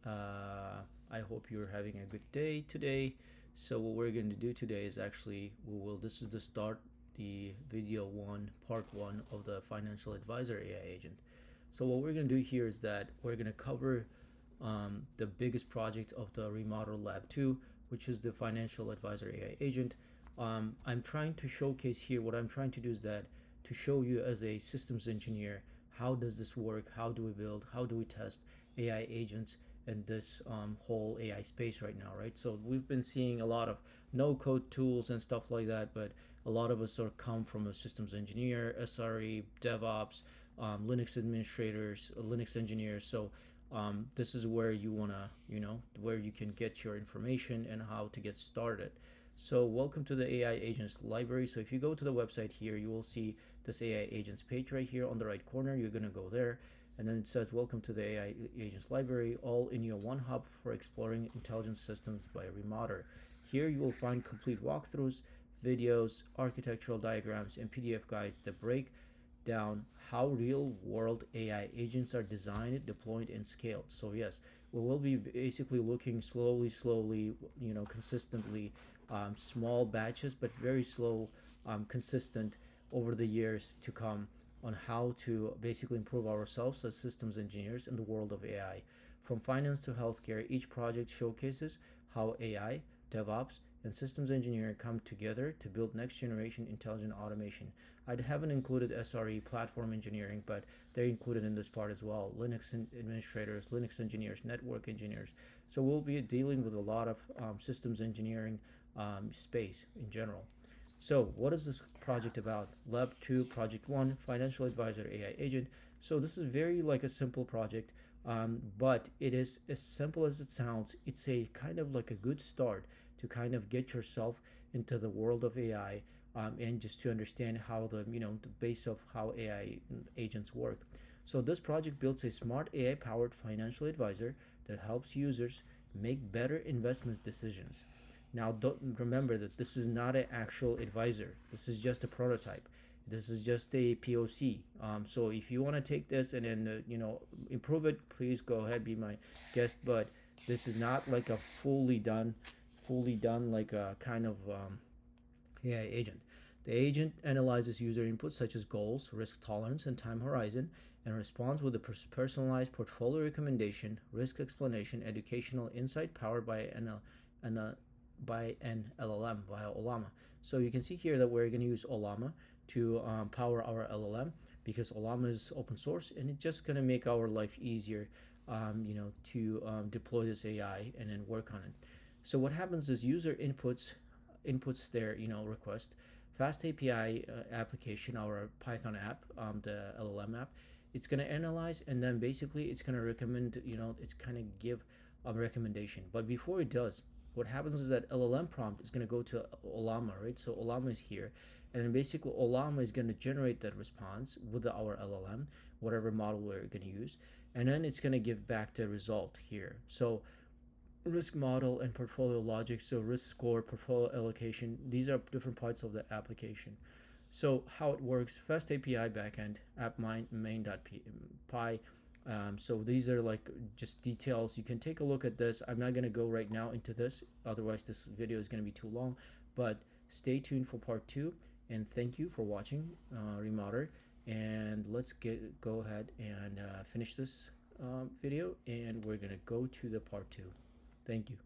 I hope you're having a good day today. So what we're going to do today is actually this is the start, the video one, part one of the financial advisor AI agent. So what we're going to do here is that we're going to cover the biggest project of the Remoder Lab 2, which is the financial advisor AI agent. I'm trying to showcase here, what I'm trying to do is that to show you as a systems engineer, how does this work, how do we build, how do we test AI agents in this whole AI space right now, right? So we've been seeing a lot of no code tools and stuff like that, but a lot of us sort of come from a systems engineer, SRE, DevOps, Linux administrators, Linux engineers. So this is where you want to, where you can get your information and how to get started. So welcome to the AI agents library. So if you go to the website here, you will see this AI agents page right here on the right corner. You're going to go there, and then it says welcome to the AI agents library, all in your one hub for exploring intelligent systems by Remoder. Here you will find complete walkthroughs, videos, architectural diagrams, and PDF guides that break down how real world AI agents are designed, deployed, and scaled. So yes, we will be basically looking slowly, consistently, small batches, but very slow, consistent over the years to come on how to basically improve ourselves as systems engineers in the world of AI. From finance to healthcare, each project showcases how AI, DevOps, and systems engineering come together to build next generation intelligent automation. I haven't included SRE platform engineering, but they're included in this part as well. Linux administrators, Linux engineers, network engineers. So we'll be dealing with a lot of systems engineering space in general. So what is this project about? Lab 2, Project 1, Financial Advisor AI Agent. So this is very like a simple project, but it is as simple as it sounds. It's a kind of like a good start to kind of get yourself into the world of AI, and just to understand how the base of how AI agents work. So this project builds a smart AI powered financial advisor that helps users make better investment decisions. Now, don't remember that this is not an actual advisor. This is just a prototype. This is just a POC. So if you want to take this and then improve it, please go ahead, be my guest. But this is not like a fully done like a kind of AI agent. The agent analyzes user inputs such as goals, risk tolerance, and time horizon, and responds with a personalized portfolio recommendation, risk explanation, educational insight powered by an LLM via Ollama. So you can see here that we're going to use Ollama to power our LLM, because Ollama is open source and it's just going to make our life easier, to deploy this AI and then work on it. So what happens is user inputs their request. FastAPI application, our Python app, the LLM app, it's going to analyze, and then basically it's going to recommend, it's kind of give a recommendation. But before it does, what happens is that LLM prompt is going to go to Ollama, right? So Ollama is here, and then basically Ollama is going to generate that response with our LLM, whatever model we're going to use, and then it's going to give back the result here. So risk model and portfolio logic, so risk score, portfolio allocation, these are different parts of the application. So how it works: fast API backend, app main.py. So these are like just details. You can take a look at this. I'm not going to go right now into this, otherwise this video is going to be too long, but stay tuned for part 2, and thank you for watching Remoder, and let's go ahead and finish this video, and we're going to go to the part 2. Thank you.